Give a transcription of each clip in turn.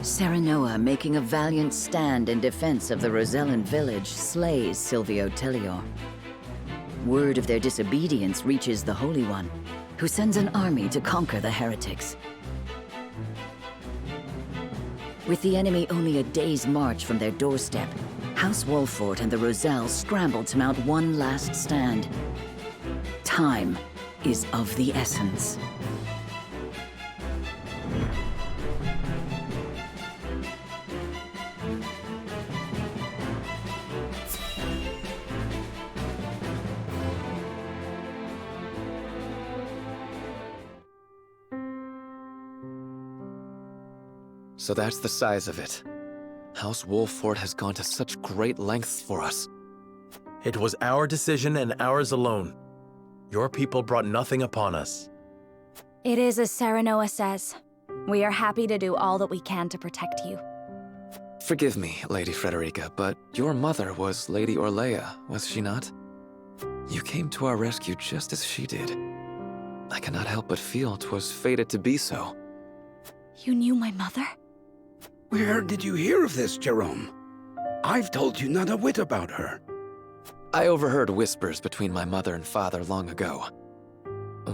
Serenoa, making a valiant stand in defense of the Rosellan village, slays Silvio Tellior. Word of their disobedience reaches the Holy One, who sends an army to conquer the heretics. With the enemy only a day's march from their doorstep, House Wolfort and the Roselle scramble to mount one last stand. Time is of the essence. So that's the size of it. House Wolfort has gone to such great lengths for us. It was our decision and ours alone. Your people brought nothing upon us. It is as Serenoa says. We are happy to do all that we can to protect you. Forgive me, Lady Frederica, but your mother was Lady Orlea, was she not? You came to our rescue just as she did. I cannot help but feel 'twas fated to be so. You knew my mother? Where did you hear of this, Jerome? I've told you not a whit about her. I overheard whispers between my mother and father long ago.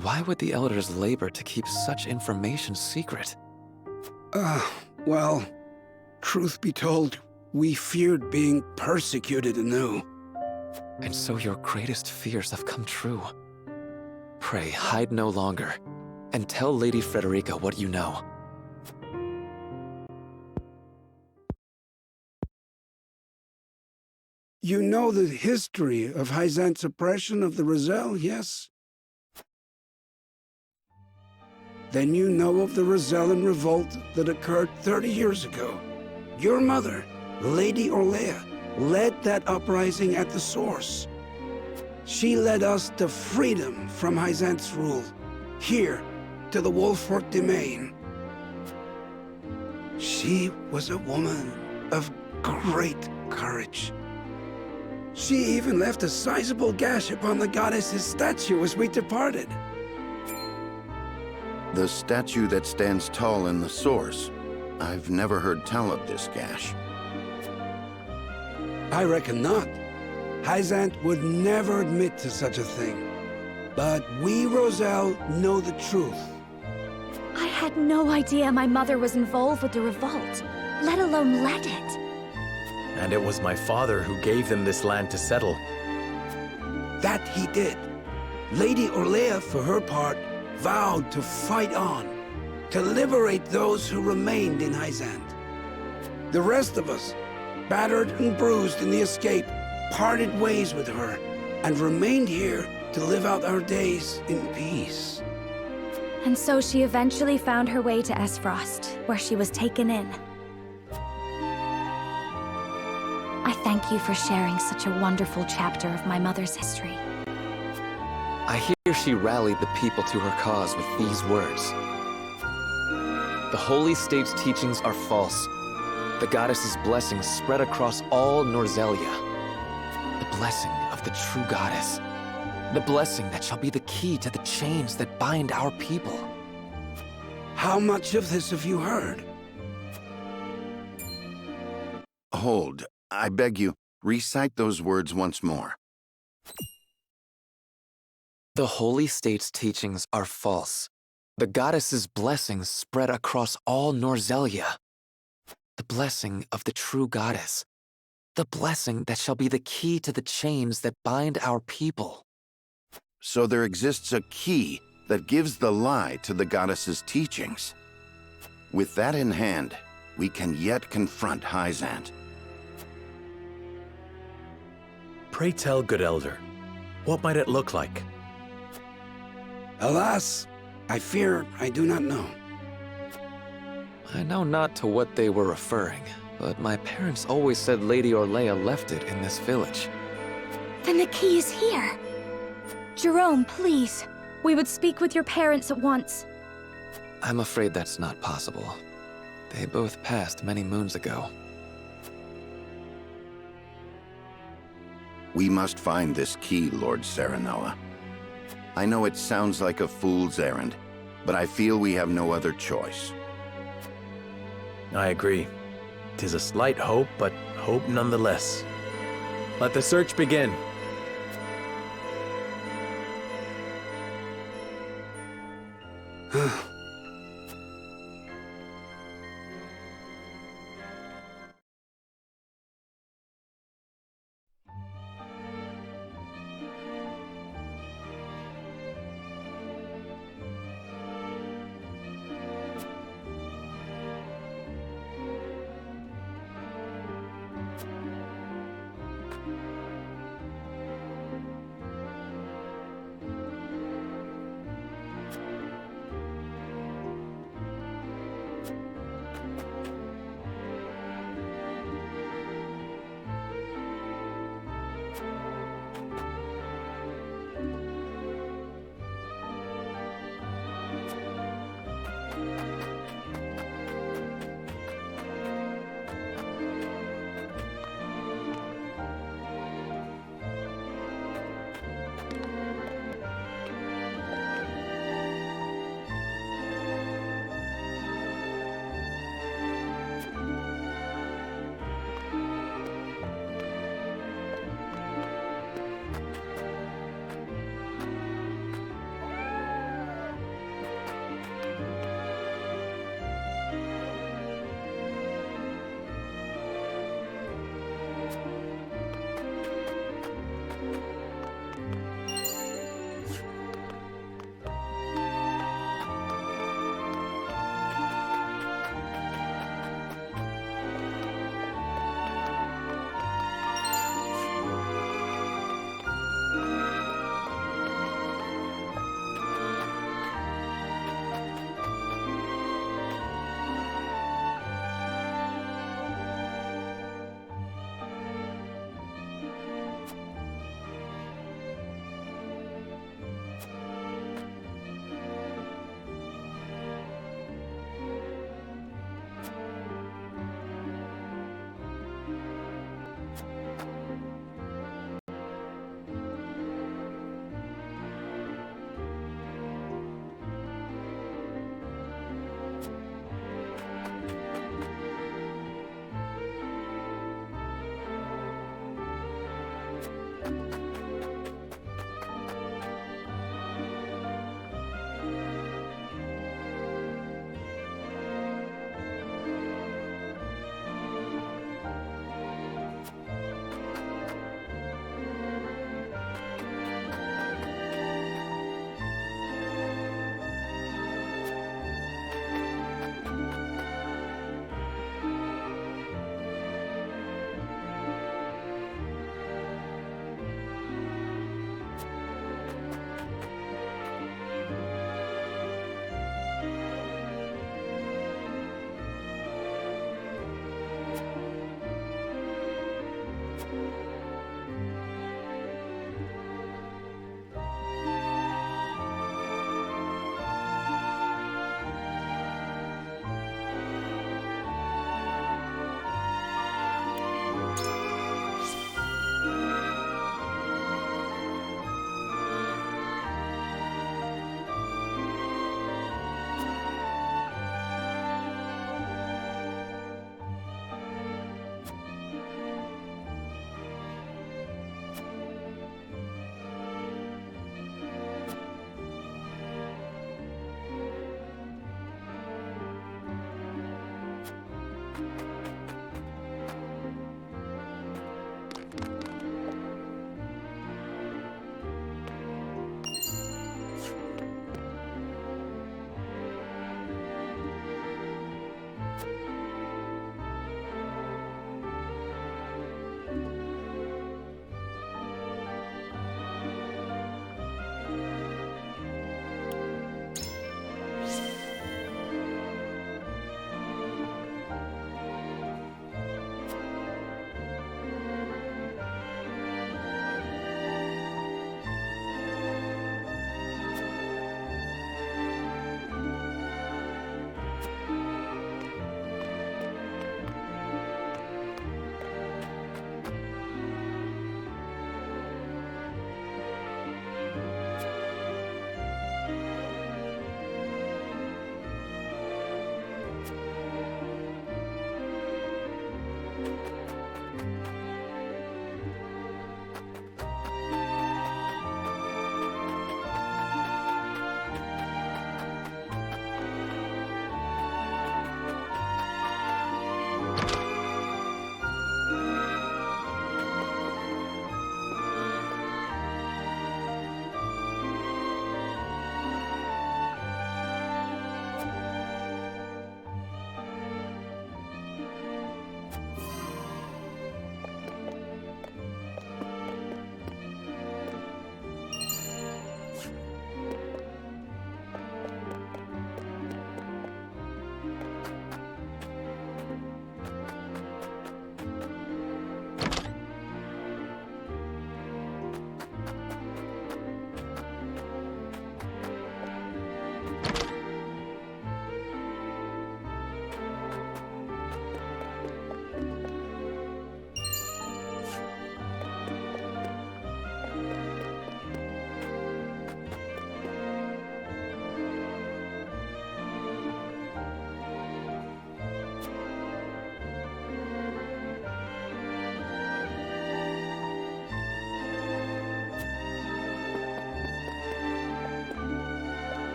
Why would the elders labor to keep such information secret? Well, truth be told, we feared being persecuted anew. And so your greatest fears have come true. Pray, hide no longer, and tell Lady Frederica what you know. You know the history of Hyzant's oppression of the Roselle, yes? Then you know of the Rosellan revolt that occurred 30 years ago. Your mother, Lady Orlea, led that uprising at the source. She led us to freedom from Hyzant's rule, here to the Wolfort domain. She was a woman of great courage. She even left a sizable gash upon the goddess's statue as we departed. The statue that stands tall in the source. I've never heard tell of this gash. I reckon not. Hyzant would never admit to such a thing. But we, Roselle, know the truth. I had no idea my mother was involved with the revolt, let alone led it. And it was my father who gave them this land to settle. That he did. Lady Orlea, for her part, vowed to fight on, to liberate those who remained in Hyzant. The rest of us, battered and bruised in the escape, parted ways with her, and remained here to live out our days in peace. And so she eventually found her way to Esfrost, where she was taken in. I thank you for sharing such a wonderful chapter of my mother's history. I hear she rallied the people to her cause with these words. The Holy State's teachings are false. The goddess's blessings spread across all Norzelia. The blessing of the true goddess. The blessing that shall be the key to the chains that bind our people. How much of this have you heard? Hold. I beg you, recite those words once more. The Holy State's teachings are false. The goddess's blessings spread across all Norzelia. The blessing of the true goddess. The blessing that shall be the key to the chains that bind our people. So there exists a key that gives the lie to the goddess's teachings. With that in hand, we can yet confront Hyzant. Pray tell, good elder, what might it look like? Alas, I fear I do not know. I know not to what they were referring, but my parents always said Lady Orlea left it in this village. Then the key is here. Jerome, please. We would speak with your parents at once. I'm afraid that's not possible. They both passed many moons ago. We must find this key, Lord Serenoa. I know it sounds like a fool's errand, but I feel we have no other choice. I agree. 'Tis a slight hope, but hope nonetheless. Let the search begin.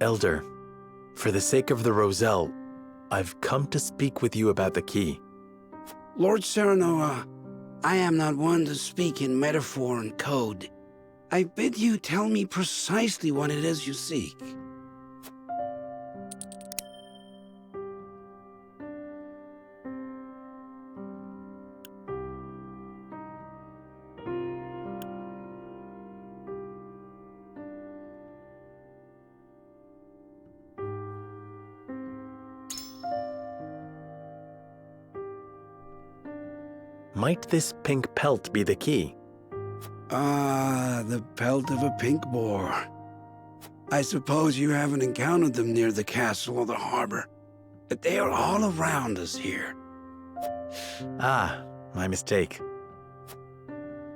Elder, for the sake of the Roselle, I've come to speak with you about the key. Lord Serenoa, I am not one to speak in metaphor and code. I bid you tell me precisely what it is you seek. Might this pink pelt be the key? Ah, the pelt of a pink boar. I suppose you haven't encountered them near the castle or the harbor. But they are all around us here. Ah, my mistake.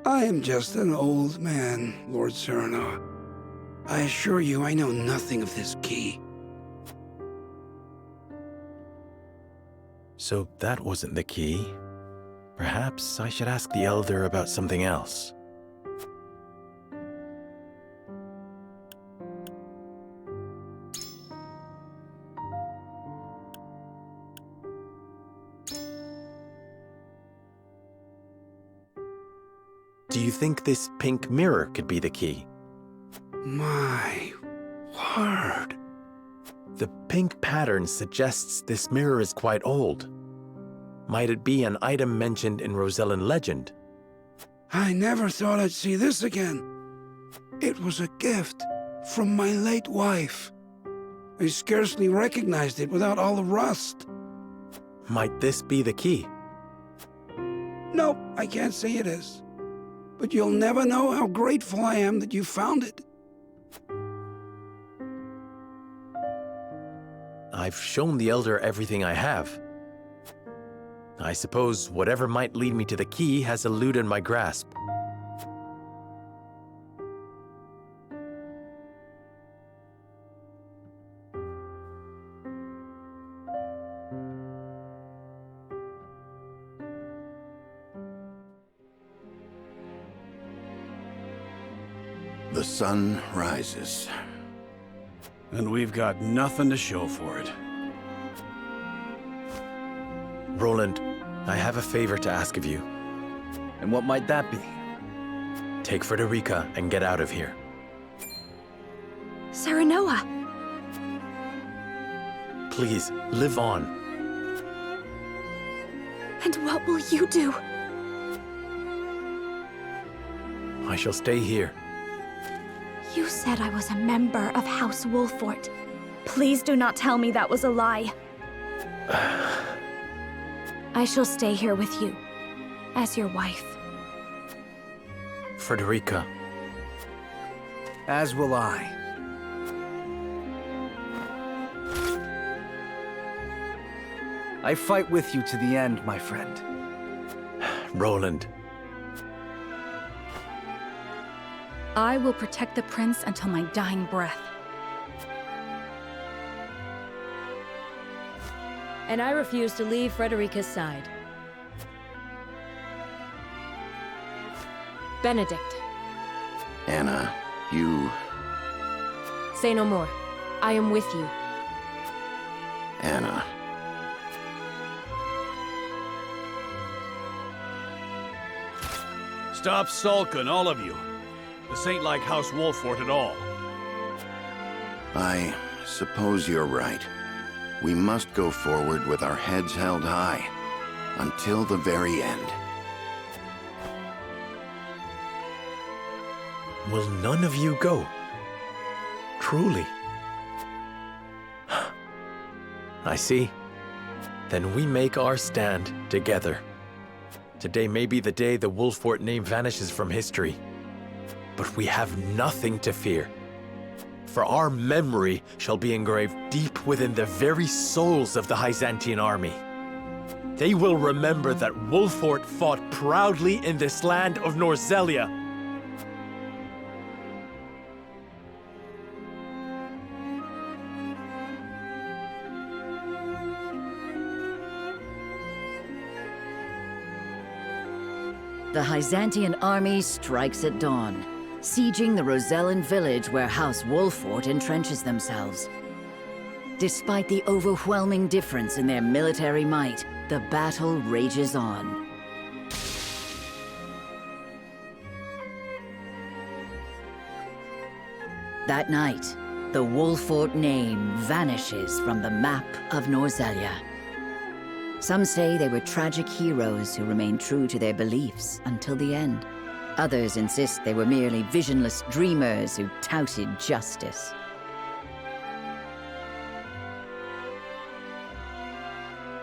I am just an old man, Lord Serenoa. I assure you I know nothing of this key. So that wasn't the key. Perhaps I should ask the Elder about something else. Do you think this pink mirror could be the key? My word. The pink pattern suggests this mirror is quite old. Might it be an item mentioned in Rosellan legend? I never thought I'd see this again. It was a gift from my late wife. I scarcely recognized it without all the rust. Might this be the key? No, I can't say it is. But you'll never know how grateful I am that you found it. I've shown the Elder everything I have. I suppose whatever might lead me to the key has eluded my grasp. The sun rises. And we've got nothing to show for it. Roland, I have a favor to ask of you. And what might that be? Take Frederica and get out of here. Serenoa! Please, live on. And what will you do? I shall stay here. You said I was a member of House Wolfort. Please do not tell me that was a lie. I shall stay here with you, as your wife. Frederica. As will I. I fight with you to the end, my friend. Roland. I will protect the prince until my dying breath. And I refuse to leave Frederica's side. Benedict. Anna, you... Say no more. I am with you. Anna. Stop sulking, all of you. This ain't like House Wolfort at all. I suppose you're right. We must go forward with our heads held high, until the very end. Will none of you go? Truly? I see. Then we make our stand together. Today may be the day the Wolfort name vanishes from history. But we have nothing to fear. For our memory shall be engraved deep within the very souls of the Byzantine army. They will remember that Wolfort fought proudly in this land of Norzelia. The Byzantine army strikes at dawn, sieging the Rosellan village where House Wolfort entrenches themselves. Despite the overwhelming difference in their military might, the battle rages on. That night, the Wolfort name vanishes from the map of Norzelia. Some say they were tragic heroes who remained true to their beliefs until the end. Others insist they were merely visionless dreamers who touted justice.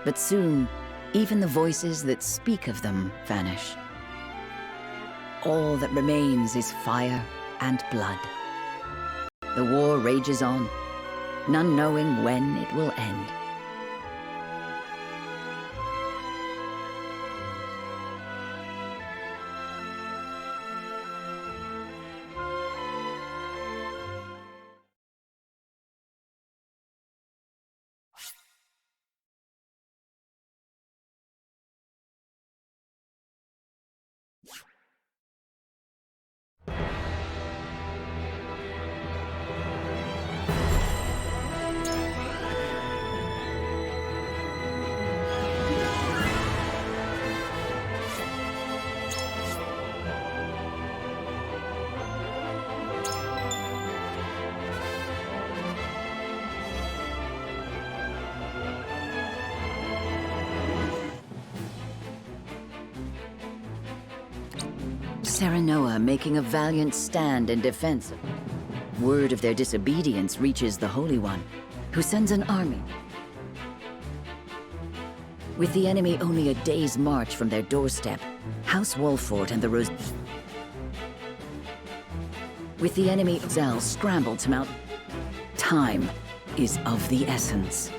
But soon, even the voices that speak of them vanish. All that remains is fire and blood. The war rages on, none knowing when it will end. Serenoa making a valiant stand in defense. Word of their disobedience reaches the Holy One, who sends an army. With the enemy only a day's march from their doorstep, House Wolfort and the With the enemy, Zell scrambled to mount. Time is of the essence.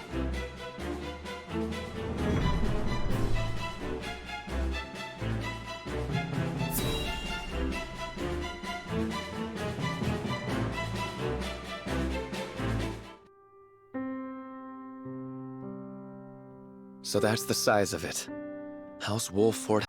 So that's the size of it. House Wolfort.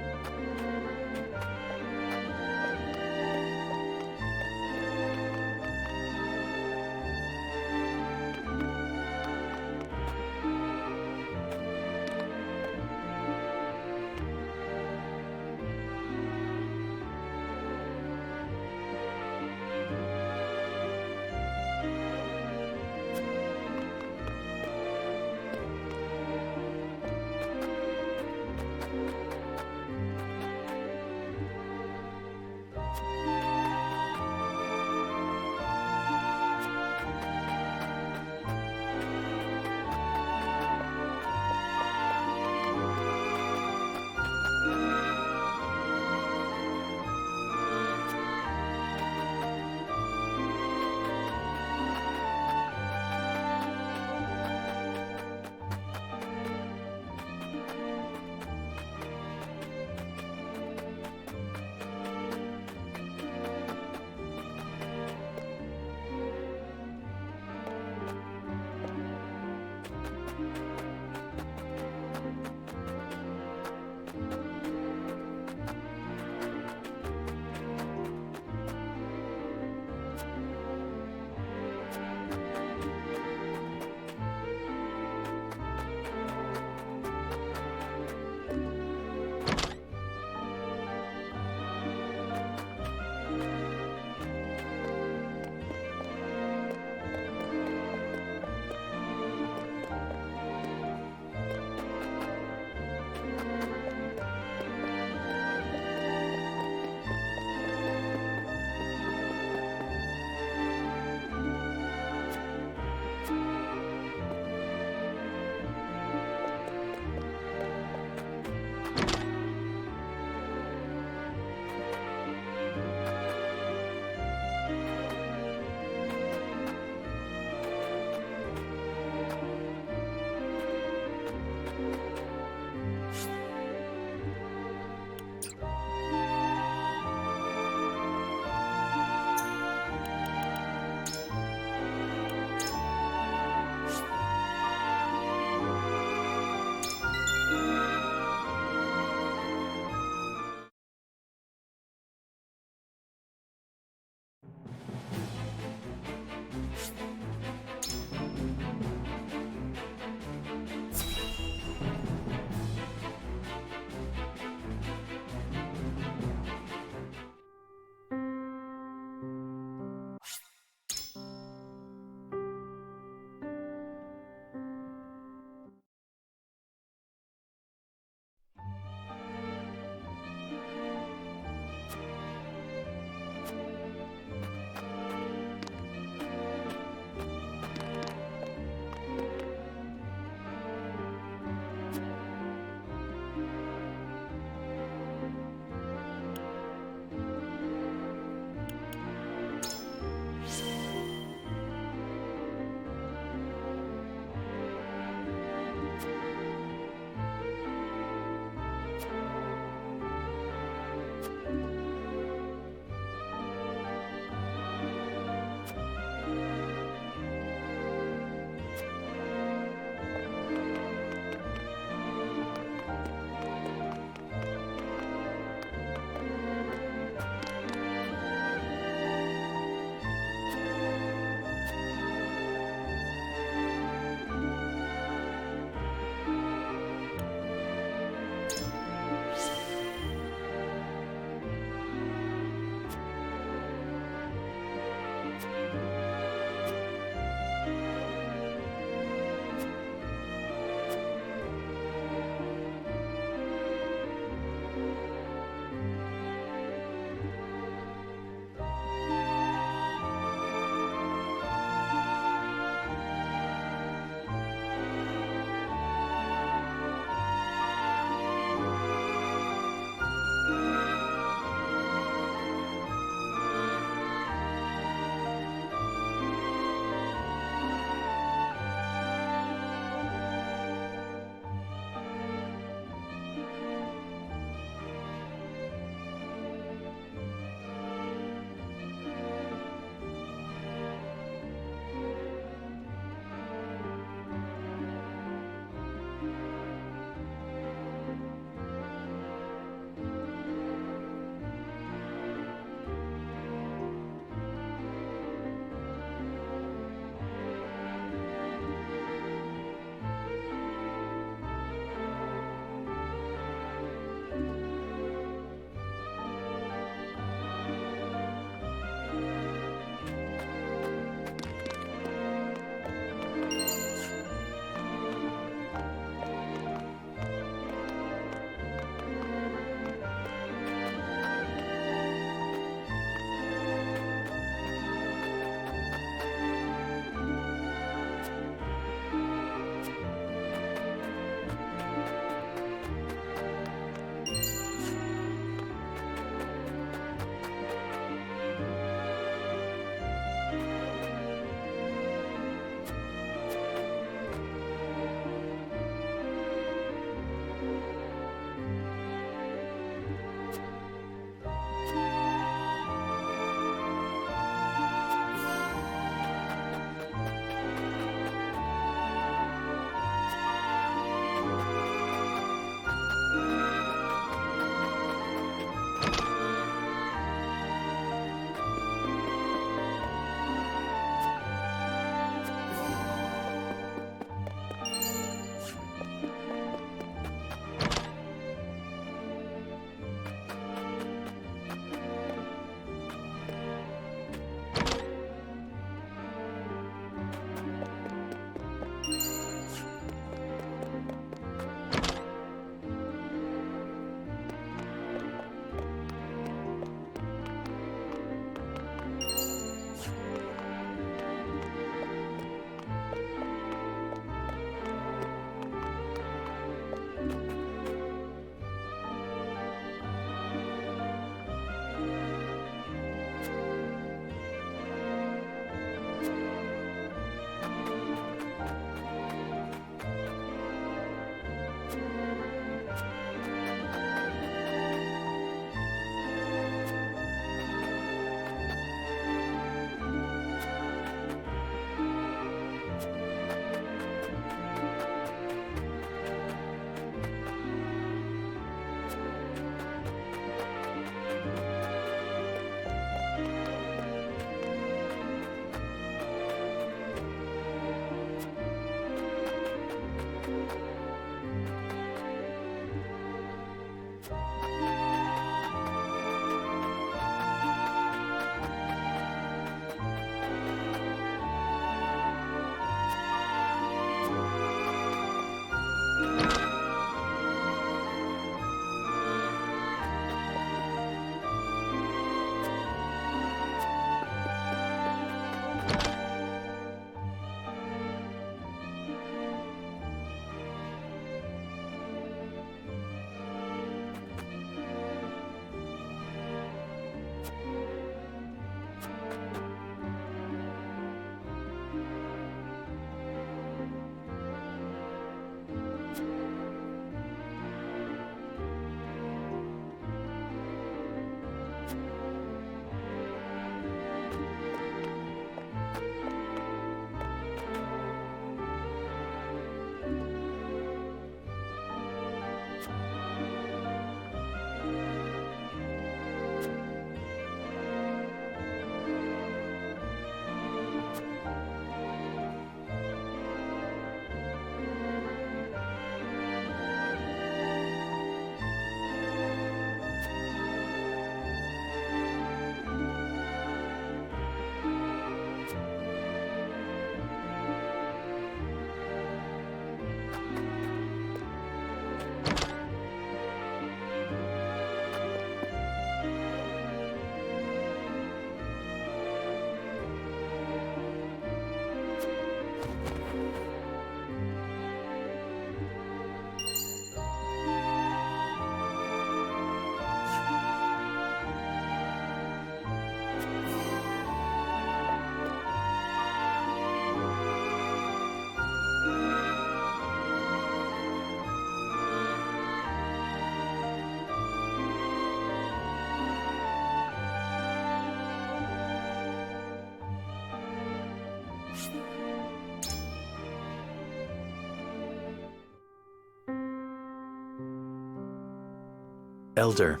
Elder,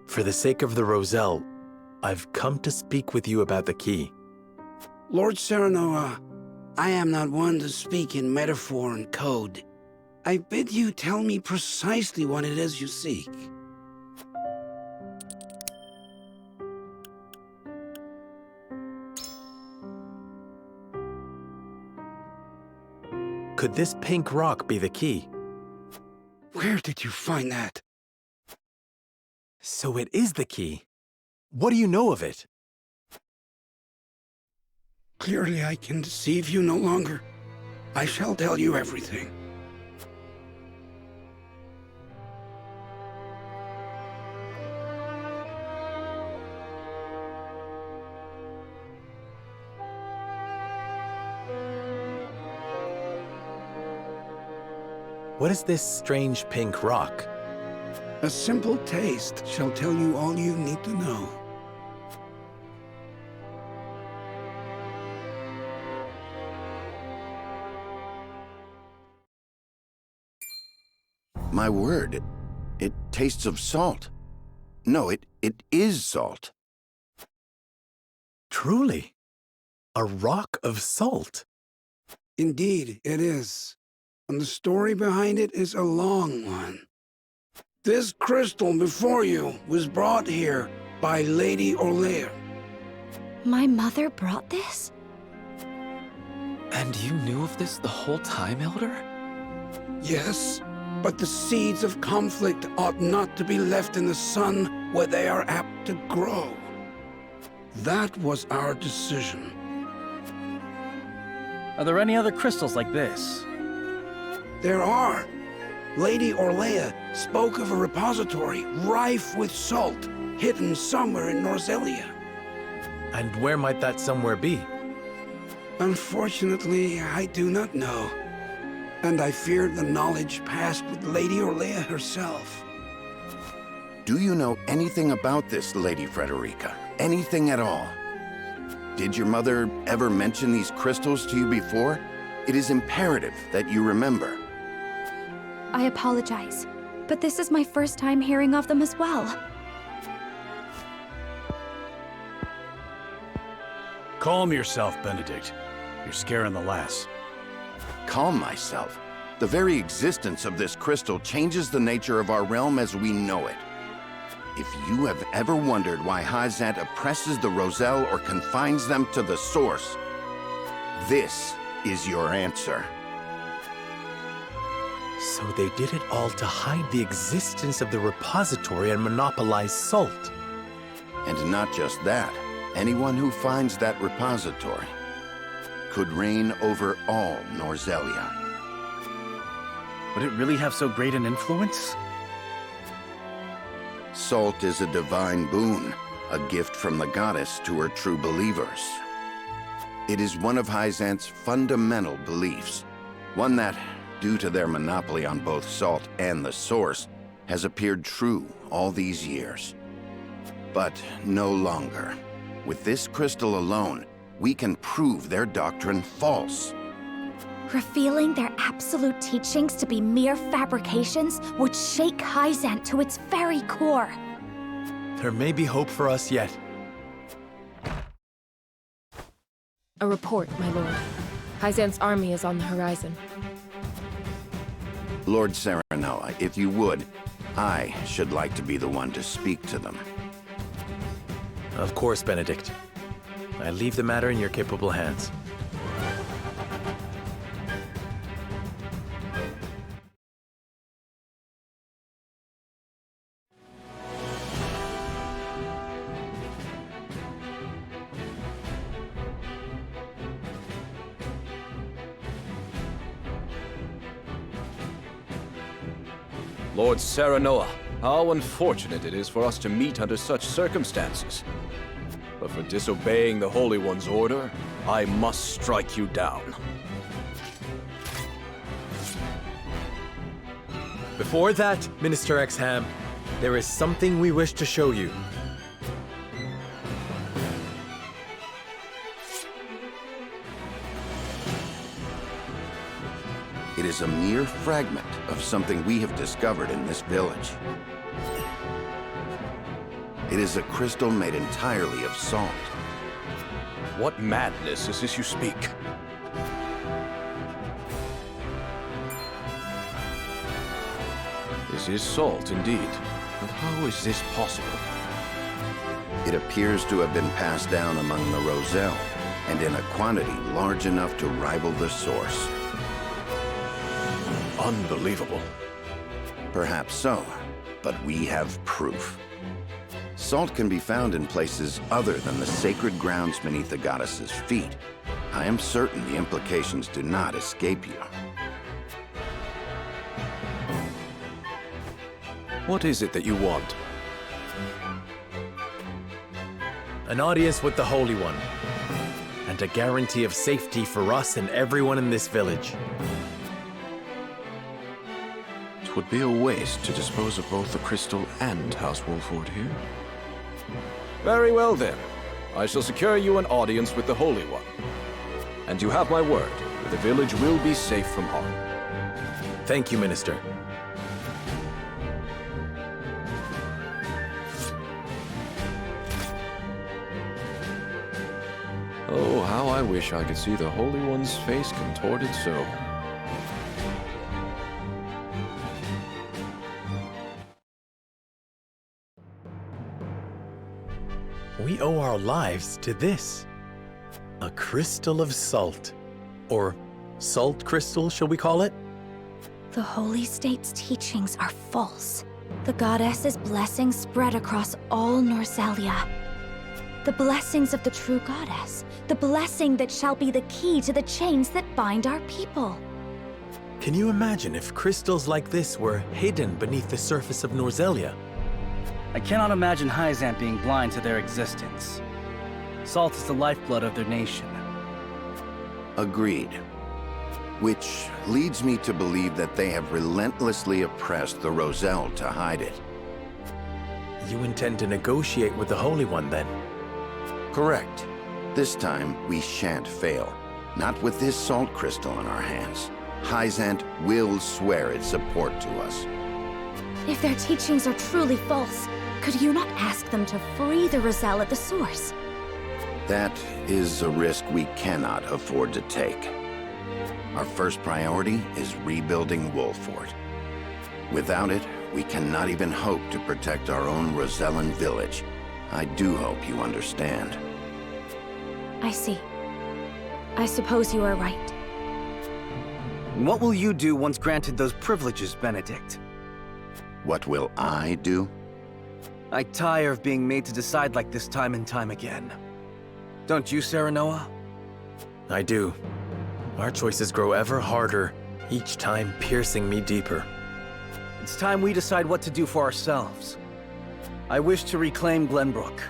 for the sake of the Roselle, I've come to speak with you about the key. Lord Serenoa, I am not one to speak in metaphor and code. I bid you tell me precisely what it is you seek. Could this pink rock be the key? Where did you find that? So it is the key. What do you know of it? Clearly I can deceive you no longer. I shall tell you everything. What is this strange pink rock? A simple taste shall tell you all you need to know. My word, it tastes of salt. No, it is salt. Truly, a rock of salt. Indeed, it is. And the story behind it is a long one. This crystal before you was brought here by Lady Orlear. My mother brought this? And you knew of this the whole time, Elder? Yes, but the seeds of conflict ought not to be left in the sun where they are apt to grow. That was our decision. Are there any other crystals like this? There are. Lady Orlear spoke of a repository rife with salt, hidden somewhere in Norzelia. And where might that somewhere be? Unfortunately, I do not know. And I fear the knowledge passed with Lady Orlear herself. Do you know anything about this, Lady Frederica? Anything at all? Did your mother ever mention these crystals to you before? It is imperative that you remember. I apologize, but this is my first time hearing of them as well. Calm yourself, Benedict. You're scaring the lass. Calm myself. The very existence of this crystal changes the nature of our realm as we know it. If you have ever wondered why Hyzant oppresses the Roselle or confines them to the source, this is your answer. So they did it all to hide the existence of the repository and monopolize salt. And not just that, anyone who finds that repository could reign over all Norzelia. Would it really have so great an influence? Salt is a divine boon, a gift from the goddess to her true believers. It is one of Hyzant's fundamental beliefs, one that, due to their monopoly on both salt and the source, has appeared true all these years. But no longer. With this crystal alone, we can prove their doctrine false. Revealing their absolute teachings to be mere fabrications would shake Hyzant to its very core. There may be hope for us yet. A report, my lord. Hyzant's army is on the horizon. Lord Serenoa, if you would, I should like to be the one to speak to them. Of course, Benedict. I leave the matter in your capable hands. Lord Serenoa, how unfortunate it is for us to meet under such circumstances. But for disobeying the Holy One's order, I must strike you down. Before that, Minister Exham, there is something we wish to show you. It is a mere fragment of something we have discovered in this village. It is a crystal made entirely of salt. What madness is this you speak? This is salt, indeed. But how is this possible? It appears to have been passed down among the Roselle, and in a quantity large enough to rival the source. Unbelievable. Perhaps so, but we have proof. Salt can be found in places other than the sacred grounds beneath the goddess's feet. I am certain the implications do not escape you. What is it that you want? An audience with the Holy One, and a guarantee of safety for us and everyone in this village. It would be a waste to dispose of both the crystal and House Wolford here. Very well then. I shall secure you an audience with the Holy One. And you have my word, that the village will be safe from harm. Thank you, Minister. Oh, how I wish I could see the Holy One's face contorted so. We owe our lives to this. A crystal of salt. Or salt crystal, shall we call it? The Holy State's teachings are false. The goddess's blessings spread across all Norzelia. The blessings of the true goddess. The blessing that shall be the key to the chains that bind our people. Can you imagine if crystals like this were hidden beneath the surface of Norzelia? I cannot imagine Hyzant being blind to their existence. Salt is the lifeblood of their nation. Agreed. Which leads me to believe that they have relentlessly oppressed the Roselle to hide it. You intend to negotiate with the Holy One, then? Correct. This time, we shan't fail. Not with this salt crystal in our hands. Hyzant will swear its support to us. If their teachings are truly false, could you not ask them to free the Roselle at the source? That is a risk we cannot afford to take. Our first priority is rebuilding Wolfort. Without it, we cannot even hope to protect our own Rosellan village. I do hope you understand. I see. I suppose you are right. What will you do once granted those privileges, Benedict? What will I do? I tire of being made to decide like this time and time again. Don't you, Serenoa? I do. Our choices grow ever harder, each time piercing me deeper. It's time we decide what to do for ourselves. I wish to reclaim Glenbrook.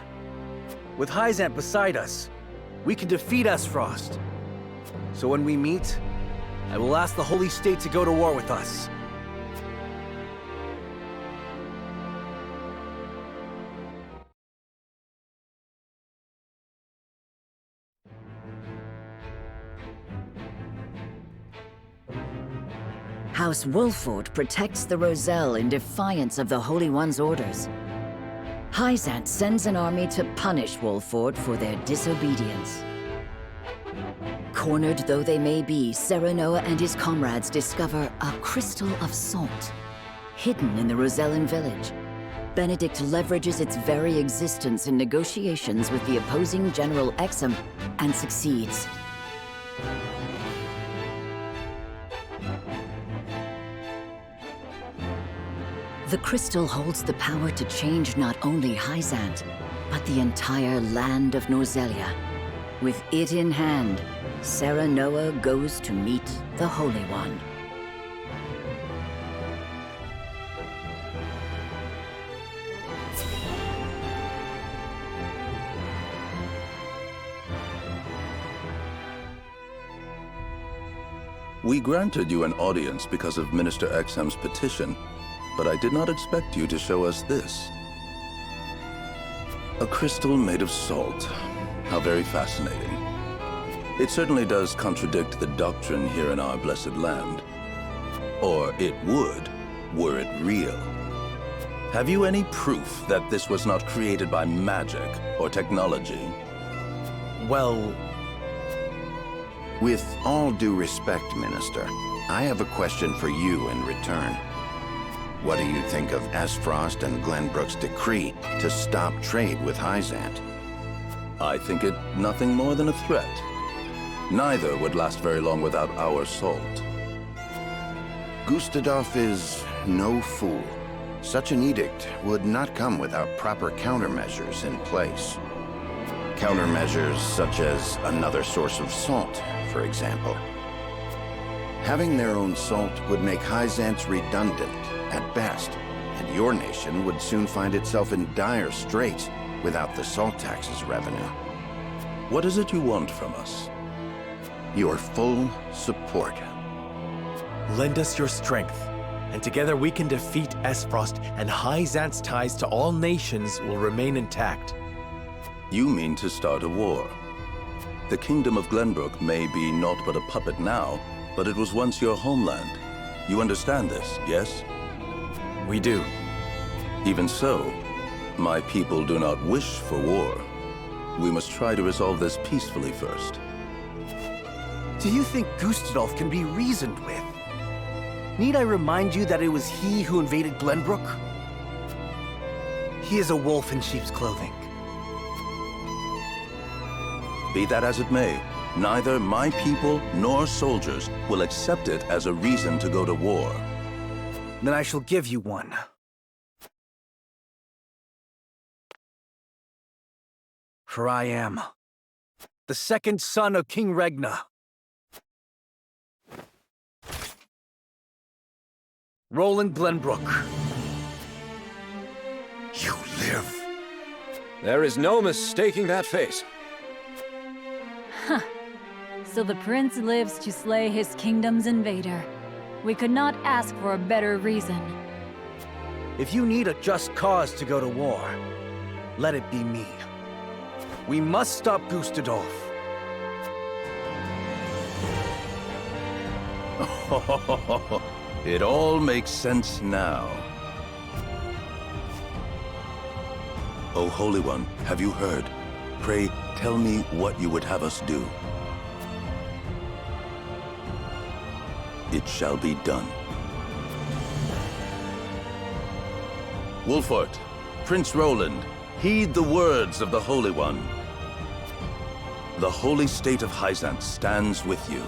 With Hyzant beside us, we can defeat Esfrost. So when we meet, I will ask the Holy State to go to war with us. House Wolfort protects the Roselle in defiance of the Holy One's orders. Hyzant sends an army to punish Wolfort for their disobedience. Cornered though they may be, Serenoa and his comrades discover a crystal of salt, hidden in the Rosellan village. Benedict leverages its very existence in negotiations with the opposing General Exum and succeeds. The crystal holds the power to change not only Hyzant, but the entire land of Norzelia. With it in hand, Serenoa goes to meet the Holy One. We granted you an audience because of Minister Exham's petition, but I did not expect you to show us this. A crystal made of salt. How very fascinating. It certainly does contradict the doctrine here in our blessed land. Or it would, were it real. Have you any proof that this was not created by magic or technology? Well... With all due respect, Minister, I have a question for you in return. What do you think of Esfrost and Glenbrook's decree to stop trade with Hyzant? I think it nothing more than a threat. Neither would last very long without our salt. Gustadolf is no fool. Such an edict would not come without proper countermeasures in place. Countermeasures such as another source of salt, for example. Having their own salt would make Hyzant's redundant at best, and your nation would soon find itself in dire straits without the salt tax's revenue. What is it you want from us? Your full support. Lend us your strength, and together we can defeat Esfrost, and Hyzant's ties to all nations will remain intact. You mean to start a war. The kingdom of Glenbrook may be naught but a puppet now, but it was once your homeland. You understand this, yes? We do. Even so, my people do not wish for war. We must try to resolve this peacefully first. Do you think Gustadolf can be reasoned with? Need I remind you that it was he who invaded Glenbrook? He is a wolf in sheep's clothing. Be that as it may, neither my people nor soldiers will accept it as a reason to go to war. Then I shall give you one. For I am the second son of King Regna. Roland Glenbrook. You live. There is no mistaking that face. So the prince lives to slay his kingdom's invader. We could not ask for a better reason. If you need a just cause to go to war, let it be me. We must stop Gustadolf. It all makes sense now. O Holy One, have you heard? Pray, tell me what you would have us do. it shall be done. Wolfort, Prince Roland, heed the words of the Holy One. The holy state of Hyzant stands with you.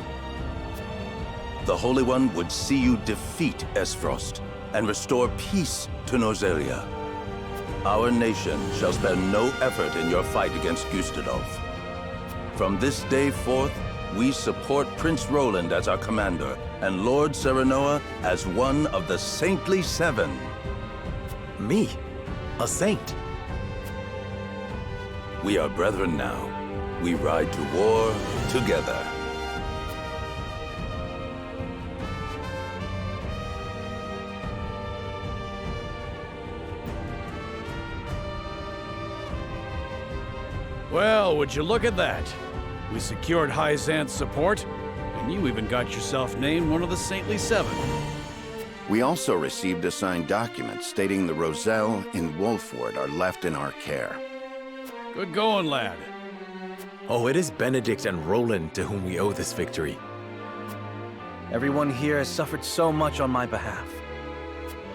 The Holy One would see you defeat Esfrost and restore peace to Norzelia. Our nation shall spare no effort in your fight against Gustadolf. From this day forth, we support Prince Roland as our commander and Lord Serenoa as one of the Saintly Seven. Me? A saint? We are brethren now. We ride to war together. Well, would you look at that? We secured Hyzant's support, and you even got yourself named one of the Saintly Seven. We also received a signed document stating the Roselle and Wolford are left in our care. Good going, lad. Oh, it is Benedict and Roland to whom we owe this victory. Everyone here has suffered so much on my behalf.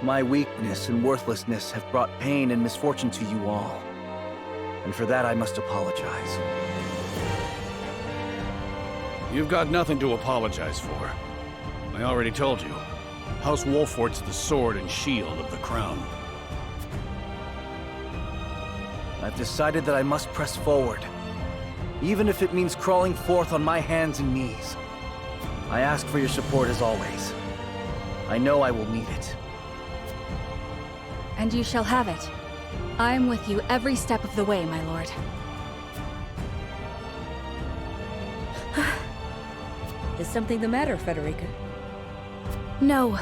My weakness and worthlessness have brought pain and misfortune to you all. And for that I must apologize. You've got nothing to apologize for. I already told you. House Wolfort's the sword and shield of the crown. I've decided that I must press forward, even if it means crawling forth on my hands and knees. I ask for your support as always. I know I will need it. And you shall have it. I am with you every step of the way, my lord. Is something the matter, Frederica? No.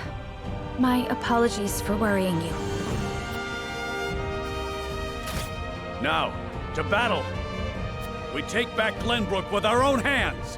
My apologies for worrying you. Now, to battle! We take back Glenbrook with our own hands!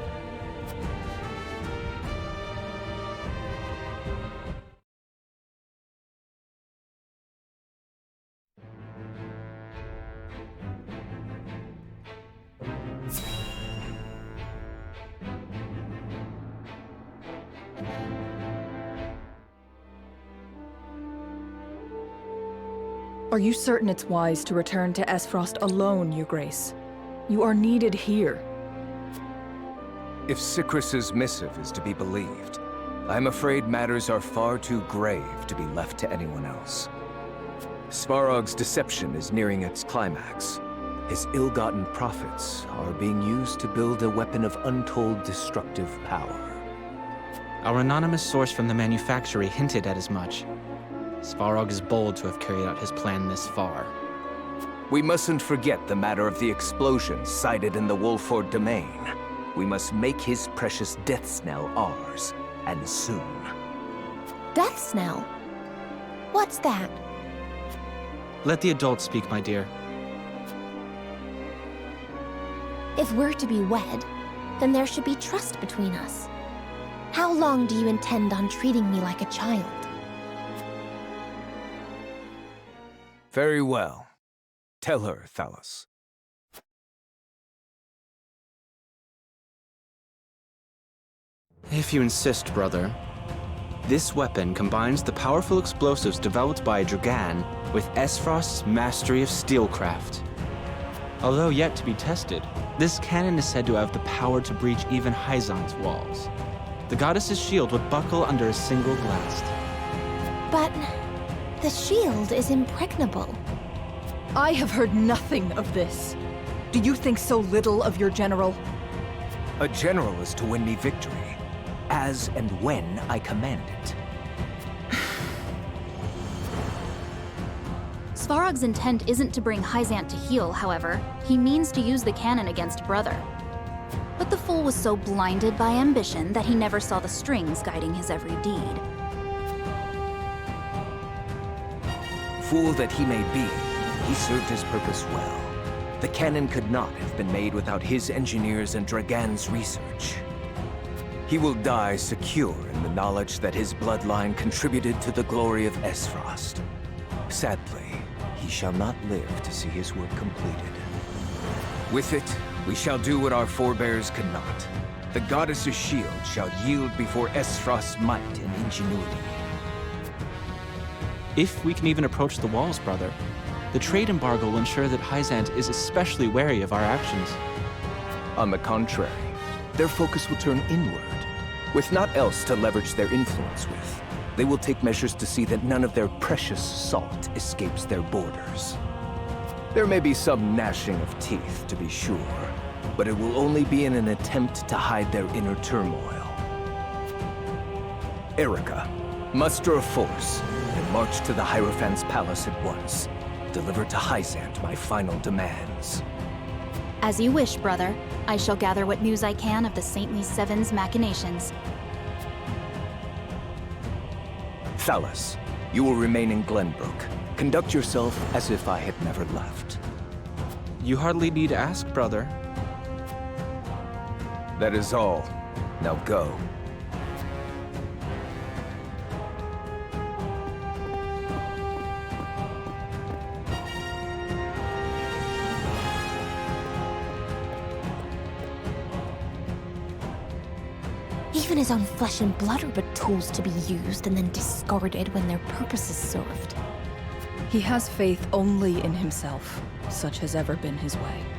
Are you certain it's wise to return to Esfrost alone, Your Grace? You are needed here. If Sikrus's missive is to be believed, I'm afraid matters are far too grave to be left to anyone else. Svarog's deception is nearing its climax. His ill-gotten profits are being used to build a weapon of untold destructive power. Our anonymous source from the manufactory hinted at as much. Svarog is bold to have carried out his plan this far. We mustn't forget the matter of the explosion sighted in the Wolford domain. We must make his precious death knell ours, and soon. Death knell? What's that? Let the adults speak, my dear. If we're to be wed, then there should be trust between us. How long do you intend on treating me like a child? Very well. Tell her, Thalos. If you insist, brother. This weapon combines the powerful explosives developed by Dragan with Esfrost's mastery of steelcraft. Although yet to be tested, this cannon is said to have the power to breach even Hyzant's walls. The goddess's shield would buckle under a single blast. But the shield is impregnable. I have heard nothing of this. Do you think so little of your general? A general is to win me victory, as and when I command it. Svarog's intent isn't to bring Hyzant to heel, however. He means to use the cannon against Brother. But the fool was so blinded by ambition that he never saw the strings guiding his every deed. Fool that he may be, he served his purpose well. The cannon could not have been made without his engineers and Dragan's research. He will die secure in the knowledge that his bloodline contributed to the glory of Esfrost. Sadly, he shall not live to see his work completed. With it, we shall do what our forebears could not. the goddess's shield shall yield before Esfrost's might and ingenuity. If we can even approach the walls, brother, the trade embargo will ensure that Hyzant is especially wary of our actions. On the contrary, their focus will turn inward. With naught else to leverage their influence with, they will take measures to see that none of their precious salt escapes their borders. There may be some gnashing of teeth, to be sure, but it will only be in an attempt to hide their inner turmoil. Erica, muster a force and march to the Hierophant's palace at once. Deliver to Hyzant my final demands. As you wish, brother. I shall gather what news I can of the Saintly Seven's machinations. Thalas, you will remain in Glenbrook. Conduct yourself as if I had never left. You hardly need to ask, brother. That is all. Now go. Even his own flesh and blood are but tools to be used and then discarded when their purpose is served. He has faith only in himself. Such has ever been his way.